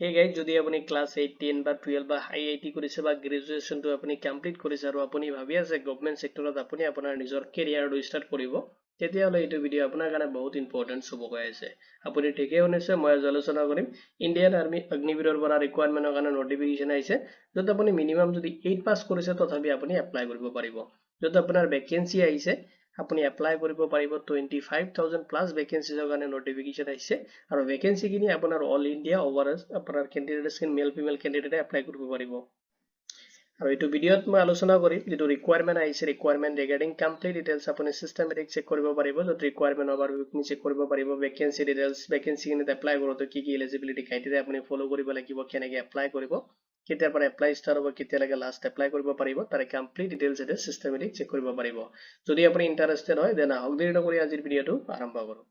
Hey guys, যদি আপুনি class 8, 10 বা 12 বা IIT কৰিছে বা গ্ৰেজুৱেচনটো আপুনি কমপ্লিট কৰিছে আৰু আপুনি ভাবি আছে গভৰ্ণমেণ্ট সেক্টৰত আপুনি আপোনাৰ নিজৰ কেৰিয়াৰটো ষ্টাৰ্ট কৰিব, তেতিয়াহ'লে এইটো ভিডিঅ' আপোনাৰ কাৰণে বহুত ইম্পৰ্টেণ্ট হ'ব গৈ আছে। আপুনি ঠিকেই শুনিছে, মই আজি আলোচনা কৰিম ইণ্ডিয়ান আৰ্মি অগ্নিবীৰৰ পৰা ৰিকুৱাৰমেণ্টৰ কাৰণে নটিফিকেশ্যন আহিছে, য'ত আপুনি মিনিমাম যদি 8 পাছ কৰিছে তথাপি আপুনি এপ্লাই কৰিব পাৰিব। য'ত আপোনাৰ ভেকেঞ্চি আহিছে, আপুনি এপ্লাই কৰিব পাৰিব 25,000 প্লাছ ভেকেঞ্চিৰ কাৰণে নটিফিকেশ্যন আহিছে আৰু ভেকেঞ্চি খিনি আপোনাৰ অল ইণ্ডিয়া ওভাৰঅল আপোনাৰ কেণ্ডিডেটছ মেল ফিমেল কেণ্ডিডেটে এপ্লাই কৰিব পাৰিব। আৰু এইটো ভিডিঅ'ত মই আলোচনা কৰিম যিটো ৰিকুৱাৰমেণ্ট আহিছে, ৰিকুৱাৰমেণ্ট ৰিগাৰ্ডিং কমপ্লিট ডিটেইলছ আপুনি চিষ্টেমেটিক চেক কৰিব পাৰিব, য'ত ৰিকুৱাৰমেণ্ট ওভাৰভিউ চেক কৰিব পাৰিব, ভেকেঞ্চি ডিটেইলছ, ভেকেঞ্চিখিনিত এপ্লাই কৰোঁতে কি এলিজিবিলিটি ক্ৰাইটেৰিয়া আপুনি ফ'ল' কৰিব লাগিব, কেনেকৈ এপ্লাই কৰিব, কেতিয়াৰ পৰা এপ্লাই ষ্টাৰ্ট হ'ব, কেতিয়ালৈকে লাষ্ট এপ্লাই কৰিব পাৰিব, তাৰে কমপ্লিট ডিটেইলছ এটা চিষ্টেমেটিক চেক কৰিব পাৰিব। যদি আপুনি ইণ্টাৰেষ্টেড হয় দেন আহক দেৰি নকৰি আজিৰ ভিডিঅ'টো আৰম্ভ কৰোঁ।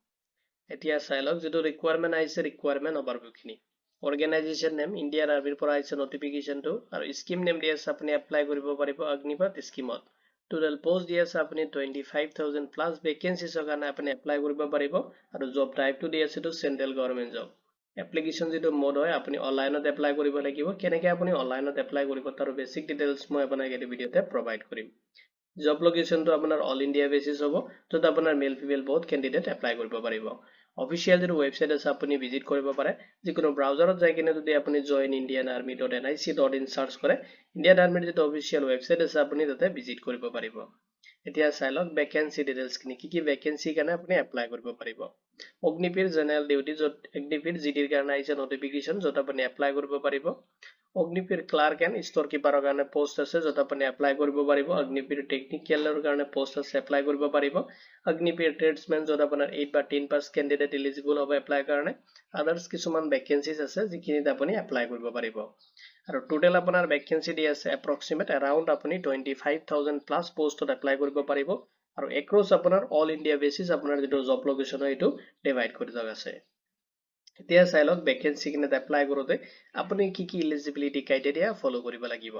এতিয়া চাই লওক যিটো ৰিকুৱাৰমেণ্ট আহিছে, ৰিকুৱাৰমেণ্ট ওভাৰভিউখিনি। অৰ্গেনাইজেশ্যন নেম ইণ্ডিয়ান আৰ্মিৰ পৰা আহিছে নটিফিকেশ্যনটো, আৰু স্কিম নেম দি আছে আপুনি এপ্লাই কৰিব পাৰিব অগ্নিপথ স্কিমত। টোটেল পোষ্ট দি আছে আপুনি 25,000 প্লাছ ভেকেঞ্চিছৰ কাৰণে আপুনি এপ্লাই কৰিব পাৰিব, আৰু জব টাইপটো দি আছে চেন্ট্ৰেল গভৰ্ণমেণ্ট জব। এপ্লিকেশ্যন যিটো মোড হয় আপুনি অনলাইনত এপ্লাই কৰিব লাগিব। কেনেকৈ আপুনি অনলাইনত এপ্লাই কৰিব তাৰ বেছিক ডিটেইলছ মই আপোনাক এই ভিডিঅ'তে প্ৰভাইড কৰিম। জব লোকেশ্যনটো আপোনাৰ অল ইণ্ডিয়া বেচিছ হ'ব, য'ত আপোনাৰ মেল ফিমেল বহুত কেণ্ডিডেট এপ্লাই কৰিব পাৰিব। অফিচিয়েল যিটো ৱেবছাইট আছে আপুনি ভিজিট কৰিব পাৰে, যিকোনো ব্ৰাউজাৰত যাই কিনে যদি আপুনি joinindianarmy.nic.in চাৰ্চ কৰে, ইণ্ডিয়ান আৰ্মিৰ যিটো অফিচিয়েল ৱেবছাইট আছে আপুনি তাতে ভিজিট কৰিব পাৰিব। এতিয়া চাই লওক ভেকেঞ্চি ডিটেইলছখিনি, কি ভেকেঞ্চি কাৰণে আপুনি এপ্লাই কৰিব পাৰিব। অগ্নিবীৰ জেনেৰেল ডিউটি, য'ত অগ্নিবীৰ জিডিৰ কাৰণে আহিছে নটিফিকেশ্যন, য'ত আপুনি এপ্লাই কৰিব পাৰিব। অগ্নিবীৰ ক্লাৰ্ক এণ্ড ষ্ট'ৰ কিপাৰৰ কাৰণে পোষ্ট আছে, য'ত আপুনি এপ্লাই কৰিব পাৰিব। অগ্নিবীৰ টেকনিকেলৰ কাৰণে পোষ্ট আছে, এপ্লাই কৰিব পাৰিব। অগ্নিবীৰ ট্ৰেডছমেন, য'ত আপোনাৰ 8 বা 10 পাছ কেণ্ডিডেট এলিজিবল হ'ব এপ্লাই কাৰণে। আদাৰ্ছ কিছুমান ভেকেঞ্চিজ আছে যিখিনিত আপুনি এপ্লাই কৰিব পাৰিব। আৰু টোটেল আপোনাৰ ভেকেঞ্চি দি আছে এপ্ৰক্সিমেট এৰাউণ্ড আপুনি 25,000 প্লাছ পোষ্টত এপ্লাই কৰিব পাৰিব, আৰু এক্ৰছ আপোনাৰ অল ইণ্ডিয়া বেচিছ আপোনাৰ যিটো জব লোকেশ্যন হয় এইটো ডিভাইড কৰি দিয়া আছে। এতিয়া চাই লওক ভেকেঞ্চিখিনিত এপ্লাই কৰোঁতে আপুনি কি এলিজিবিলিটি ক্ৰাইটেৰিয়া ফ'ল' কৰিব লাগিব।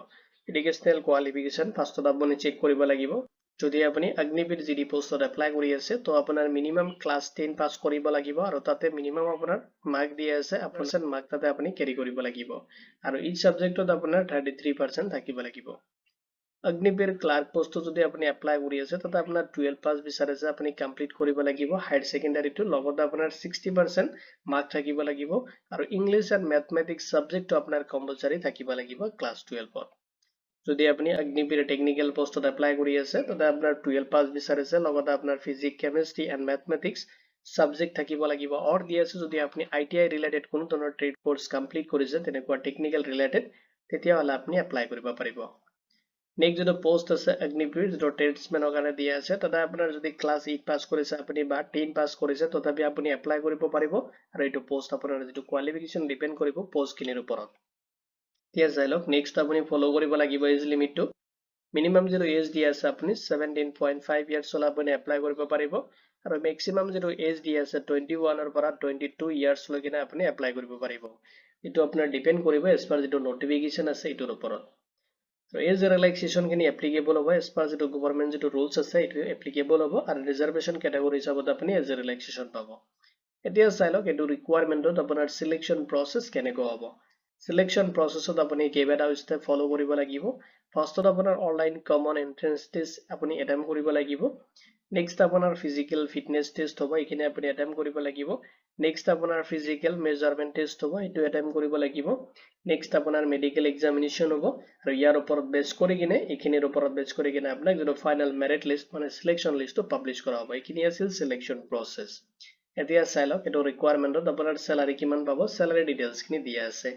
এডুকেশ্যনেল কোৱালিফিকেশ্যন ফাৰ্ষ্টত আপুনি চেক কৰিব লাগিব। যদি আপুনি অগ্নিবীৰ জিডি পোষ্টত এপ্লাই কৰি আছে তো আপোনাৰ মিনিমাম ক্লাছ 10 পাছ কৰিব লাগিব, আৰু তাতে মিনিমাম আপোনাৰ মাৰ্ক দিয়া আছে, আপোনাৰ মাৰ্ক তাতে আপুনি কেৰি কৰিব লাগিব, আৰু ইচ ছাবজেক্টত আপোনাৰ 33% থাকিব লাগিব। অগ্নিবীৰ ক্লাৰ্ক পোষ্টটো যদি আপুনি এপ্লাই কৰি আছে তাতে আপোনাৰ 12 পাছ বিচাৰিছে, আপুনি কমপ্লিট কৰিব লাগিব হায়াৰ ছেকেণ্ডাৰীটো, লগতে আপোনাৰ 60% মাৰ্ক থাকিব লাগিব, আৰু ইংলিছ এণ্ড মেথমেটিক্স ছাবজেক্টটো আপোনাৰ কম্পালচাৰী থাকিব লাগিব ক্লাছ 12ত। যদি আপুনি অগ্নিবীৰ টেকনিকেল পোষ্টত এপ্লাই কৰি আছে তাতে আপোনাৰ 12 পাছ বিচাৰিছে, লগতে আপোনাৰ physics, chemistry and mathematics subject থাকিব লাগিব। অৰ দি আছে যদি আপুনি ITI ৰিলেটেড কোনো ধৰণৰ ট্ৰেড কোৰ্চ কমপ্লিট কৰিছে, তেনেকুৱা টেকনিকেল ৰিলেটেড, তেতিয়াহ'লে আপুনি এপ্লাই কৰিব পাৰিব। নেক্সট যিটো পোষ্ট আছে অগ্নিবীৰ যিটো ট্ৰেডছমেনৰ কাৰণে দিয়া আছে, তাতে আপোনাৰ যদি ক্লাছ 8 পাছ কৰিছে আপুনি বা 10 পাছ কৰিছে তথাপি আপুনি এপ্লাই কৰিব পাৰিব, আৰু এইটো পোষ্ট আপোনাৰ যিটো কোৱালিফিকেশ্যন ডিপেণ্ড কৰিব পোষ্টখিনিৰ ওপৰত। এতিয়া চাই লওক নেক্সট আপুনি ফ'ল' কৰিব লাগিব এজ লিমিটটো। মিনিমাম যিটো এজ দিয়া আছে আপুনি 17.5 ইয়াৰ্ছ হ'লে আপুনি এপ্লাই কৰিব পাৰিব, আৰু মেক্সিমাম যিটো এজ দিয়া আছে 21ৰ পৰা 22 ইয়াৰ্ছলৈকে আপুনি এপ্লাই কৰিব পাৰিব। এইটো আপোনাৰ ডিপেণ্ড কৰিব এজ পাৰ যিটো নটিফিকেশ্যন আছে এইটোৰ ওপৰত। আৰু এজ ৰিলেক্সেশ্যনখিনি এপ্লিকেবল হ'ব এজ পাৰ যিটো গভৰ্ণমেণ্ট যিটো ৰুলছ আছে এইটো এপ্লিকেবল হ'ব, আৰু ৰিজাৰ্ভেশ্যন কেটেগৰী হিচাপত আপুনি এজ ৰিলেক্সেশ্যন পাব। এতিয়া চাই লওক এইটো ৰিকুৱাৰমেণ্টত আপোনাৰ চিলেকশ্যন প্ৰচেছ কেনেকুৱা হ'ব। চিলেকশ্যন প্ৰচেছত আপুনি কেইবাটাও ষ্টেপ ফ'ল' কৰিব লাগিব। ফাৰ্ষ্টত আপোনাৰ অনলাইন কমন এণ্ট্ৰেন্স টেষ্ট আপুনি এটেম্প কৰিব লাগিব। নেক্সট আপোনাৰ ফিজিকেল ফিটনেছ টেষ্ট হ'ব, এইখিনি আপুনি এটেম্প কৰিব লাগিব। নেক্সট আপোনাৰ ফিজিকেল মেজাৰমেণ্ট টেষ্ট হ'ব, এইটো এটেম্প কৰিব লাগিব। নেক্সট আপোনাৰ মেডিকেল এক্সামিনেশ্যন হ'ব, আৰু ইয়াৰ ওপৰত বেছ কৰি কিনে এইখিনিৰ ওপৰত বেছ কৰি কিনে আপোনাক যিটো ফাইনেল মেৰিট লিষ্ট মানে চিলেকশ্যন লিষ্টটো পাব্লিছ কৰা হ'ব। এইখিনি আছিল চিলেকশ্যন প্ৰচেছ। এতিয়া চাই লওক এইটো ৰিকুৱাৰমেণ্টত আপোনাৰ চেলাৰী কিমান পাব, চেলাৰী ডিটেইলছখিনি দিয়া আছে।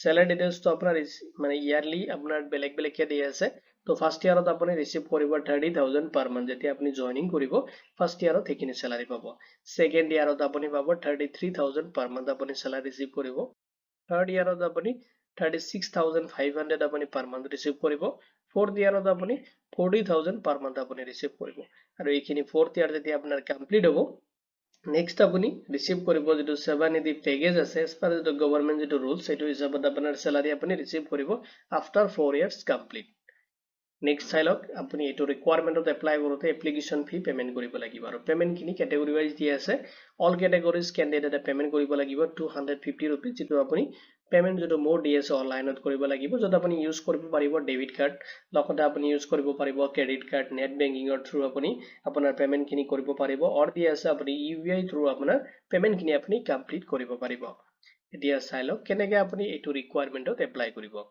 চেলাৰী ডিটেইলছটো আপোনাৰ মানে ইয়াৰলি আপোনাৰ বেলেগ বেলেগকৈ দিয়া আছে। তো ফাৰ্ষ্ট ইয়াৰত আপুনি ৰিচিভ কৰিব 30,000 পাৰ মান্থ, যেতিয়া আপুনি জইনিং কৰিব ফাৰ্ষ্ট ইয়াৰত সেইখিনি চেলাৰী পাব। ছেকেণ্ড ইয়াৰত আপুনি পাব 33,000 পাৰ মান্থ আপুনি চেলাৰী ৰিচিভ কৰিব। থাৰ্ড ইয়াৰত আপুনি 36,500 আপুনি পাৰ মান্থ ৰিচিভ কৰিব। ফ'ৰ্থ ইয়াৰত আপুনি 40,000 পাৰ মান্থ আপুনি ৰিচিভ কৰিব, আৰু এইখিনি ফ'ৰ্থ ইয়াৰ যেতিয়া আপোনাৰ কমপ্লিট হ'ব নেক্সট আপুনি ৰিচিভ কৰিব যিটো 780 পেকেজ আছে, এজ পাৰ যিটো গভৰ্ণমেণ্ট যিটো ৰুলছ সেইটো হিচাপত আপোনাৰ চেলাৰী আপুনি ৰিচিভ কৰিব আফটাৰ 4 ইয়াৰ্ছ কমপ্লিট। নেক্সট চাই লওক আপুনি এইটো ৰিকুৱাৰমেণ্টত এপ্লাই কৰোঁতে এপ্লিকেশ্যন ফি পেমেণ্ট কৰিব লাগিব আৰু পেমেণ্টখিনি কেটেগৰী ৱাইজ দি আছে অল কেটেগৰিজ কেণ্ডিডেটে পেমেণ্ট কৰিব লাগিব 250 ৰুপিজ যিটো আপুনি পেমেণ্ট যিটো মোৰ দি আছে অনলাইনত কৰিব লাগিব য'ত আপুনি ইউজ কৰিব পাৰিব ডেবিট কাৰ্ড লগতে আপুনি ইউজ কৰিব পাৰিব ক্ৰেডিট কাৰ্ড নেট বেংকিঙৰ থ্ৰু আপুনি আপোনাৰ পেমেণ্টখিনি কৰিব পাৰিব অৰ দি আছে আপুনি ইউপিআই থ্ৰু আপোনাৰ পেমেণ্টখিনি আপুনি কমপ্লিট কৰিব পাৰিব এতিয়া চাই লওক কেনেকৈ আপুনি এইটো ৰিকুৱাৰমেণ্টত এপ্লাই কৰিব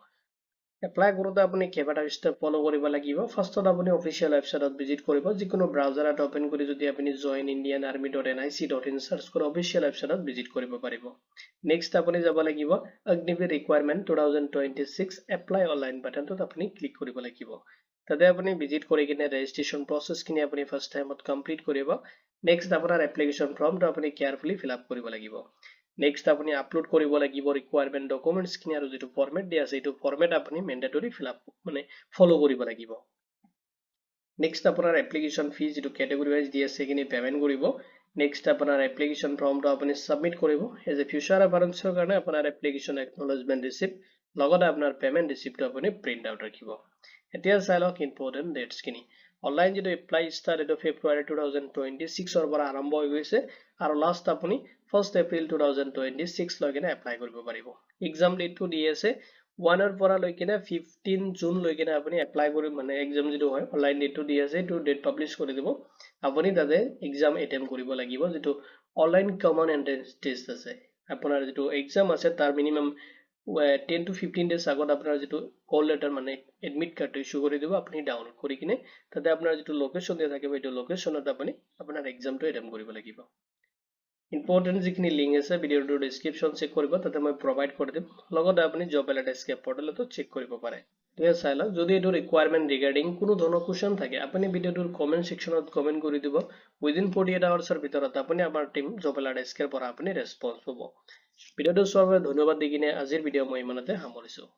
এপ্লাই কৰোঁতে আপুনি কেইবাটা ষ্টেপ ফলো কৰিব লাগিব ফাৰ্ষ্টত আপুনি অফিচিয়েল ৱেবছাইটত ভিজিট কৰিব যিকোনো ব্ৰাউজাৰ এটা ওপেন কৰি যদি আপুনি joinindianarmy.nic.in সাৰ্চ কৰি অফিচিয়েল ৱেবছাইটত ভিজিট কৰিব পাৰিব নেক্সট আপুনি যাব লাগিব অগ্নিবীৰ ৰিকুৱাৰমেণ্ট 2026 এপ্লাই অনলাইন বাটনটোত আপুনি ক্লিক কৰিব লাগিব তাতে আপুনি ভিজিট কৰি কিনে ৰেজিষ্ট্ৰেশ্যন প্ৰচেছখিনি আপুনি ফাৰ্ষ্ট টাইমত কমপ্লিট কৰিব নেক্সট আপোনাৰ এপ্লিকেশ্যন ফৰ্মটো আপুনি কেয়াৰফুলি ফিল আপ কৰিব লাগিব নেক্সট আপুনি আপলোড কৰিব লাগিব ৰিকুৱাৰমেণ্ট ডকুমেণ্টছখিনি আৰু যিটো ফৰ্মেট দিয়া আছে এইটো ফৰ্মেট আপুনি মেণ্ডেটৰী ফিল আপ মানে ফলো কৰিব লাগিব নেক্সট আপোনাৰ এপ্লিকেশ্যন ফি যিটো কেটেগৰী ৱাইজ দি আছে সেইখিনি পেমেণ্ট কৰিব নেক্সট আপোনাৰ এপ্লিকেশ্যন ফৰ্মটো আপুনি সাবমিট কৰিব এজ এ ফিউচাৰ ৰেফাৰেন্সৰ কাৰণে আপোনাৰ এপ্লিকেশ্যন একনলেজমেণ্ট ৰিচিপ্ট লগতে আপোনাৰ পেমেণ্ট ৰিচিপ্টটো আপুনি প্ৰিণ্ট আউট ৰাখিব এতিয়া চাই লওক ইম্পৰ্টেণ্ট ডেটছখিনি অনলাইন যিটো এপ্লাই ষ্টাৰ্ট এইটো ফেব্ৰুৱাৰী 2026 পৰা আৰম্ভ হৈ গৈছে আৰু লাষ্ট আপুনি 1 এপ্ৰিল 2026 লৈকে এপ্লাই কৰিব পাৰিব এক্সাম ডেটটো দি আছে 1 পৰা লৈ কিনে 15 জুন লৈ কিনে আপুনি এপ্লাই কৰি মানে এক্সাম যিটো হয় অনলাইন ডেটটো দি আছে এইটো ডেট পাব্লিছ কৰি দিব আপুনি তাতে এক্সাম এটেম্প কৰিব লাগিব যিটো অনলাইন কমন এন্ট্ৰেন্স টেষ্ট আছে আপোনাৰ যিটো এক্সাম আছে তাৰ মিনিমাম 10 to 15 days আগত আপোনাৰ যিটো কল লেটাৰ মানে এডমিট কাৰ্ডটো ইস্যু কৰি দিব আপুনি ডাউনলোড কৰি কিনে তাতে আপোনাৰ যিটো লোকেশ্যন দিয়া থাকিব এইটো লোকেশ্যনত আপুনি আপোনাৰ এক্সামটো এটেম্প কৰিব লাগিব ইম্পৰ্টেণ্ট যিখিনি লিংক আছে ভিডিঅ'টোৰ ডেছক্ৰিপশ্যন চেক কৰিব তাতে মই প্ৰভাইড কৰি দিম লগতে আপুনি জব এলাৰ্ট এস্কেপ পৰ্টেলতো চেক কৰিব পাৰে এতিয়া চাই লওক যদি এইটো ৰিকুৱাৰমেণ্ট ৰিগাৰ্ডিং কোনো ধৰণৰ কুৱেশ্যন থাকে আপুনি ভিডিঅ'টোৰ কমেণ্ট ছেকশ্যনত কমেণ্ট কৰি দিব উইদিন 48 আৱাৰ্ছৰ ভিতৰত আপুনি আমাৰ টিম জব এলাৰ্ট এস্কেৰ পৰা আপুনি ৰেছপন্স পাব ভিডিঅ'টো চোৱাৰ বাবে ধন্যবাদ দি কিনে আজিৰ ভিডিঅ' মই ইমানতে সামৰিছোঁ